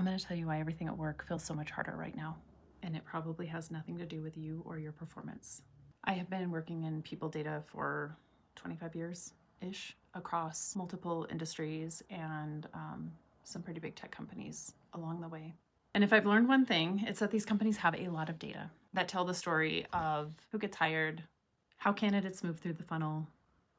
I'm going to tell you why everything at work feels so much harder right now, and it probably has nothing to do with you or your performance. I have been working in people data for 25 years-ish across multiple industries and some pretty big tech companies along the way. And if I've learned one thing, it's that these companies have a lot of data that tell the story of who gets hired, how candidates move through the funnel,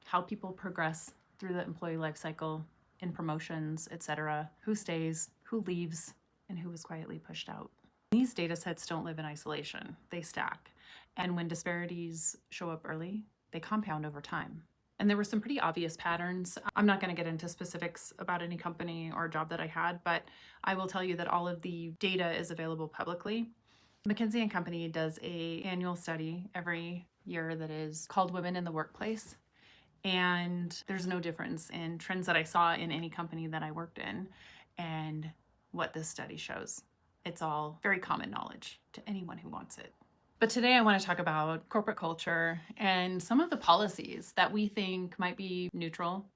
how people progress through the employee life cycle, in promotions, etc., who stays, who leaves, and who is quietly pushed out. These data sets don't live in isolation, they stack. And when disparities show up early, they compound over time. And there were some pretty obvious patterns. I'm not going to get into specifics about any company or job that I had, but I will tell you that all of the data is available publicly. McKinsey & Company does an annual study every year that is called Women in the Workplace. And there's no difference in trends that I saw in any company that I worked in and what this study shows. It's all very common knowledge to anyone who wants it. But today I want to talk about corporate culture and some of the policies that we think might be neutral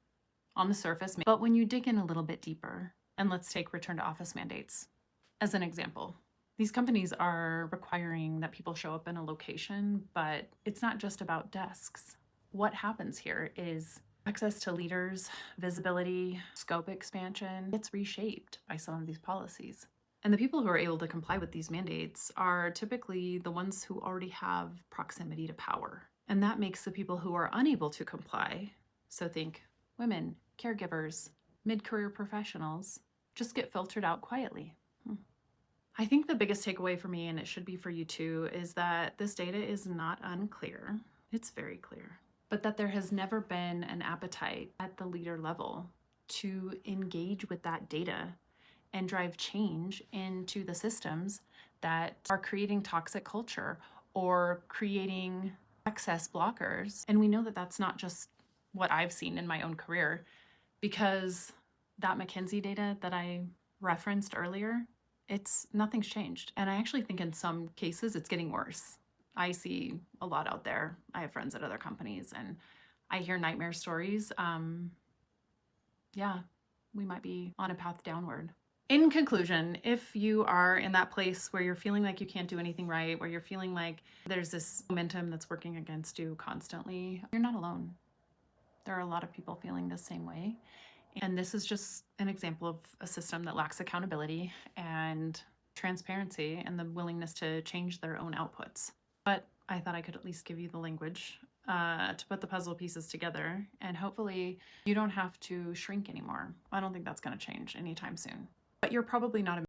on the surface. But when you dig in a little bit deeper, and let's take return to office mandates as an example. These companies are requiring that people show up in a location, but it's not just about desks. What happens here is access to leaders, visibility, scope expansion gets reshaped by some of these policies. And the people who are able to comply with these mandates are typically the ones who already have proximity to power. And that makes the people who are unable to comply, so think women, caregivers, mid-career professionals, just get filtered out quietly. I think the biggest takeaway for me, and it should be for you too, is that this data is not unclear. It's very clear. But that there has never been an appetite at the leader level to engage with that data and drive change into the systems that are creating toxic culture or creating access blockers. And we know that that's not just what I've seen in my own career, because that McKinsey data that I referenced earlier, nothing's changed. And I actually think in some cases it's getting worse. I see a lot out there. I have friends at other companies and I hear nightmare stories. Yeah, we might be on a path downward. In conclusion, if you are in that place where you're feeling like you can't do anything right, where you're feeling like there's this momentum that's working against you constantly, you're not alone. There are a lot of people feeling the same way. And this is just an example of a system that lacks accountability and transparency and the willingness to change their own outputs. But I thought I could at least give you the language to put the puzzle pieces together, and hopefully you don't have to shrink anymore. I don't think that's going to change anytime soon. But you're probably not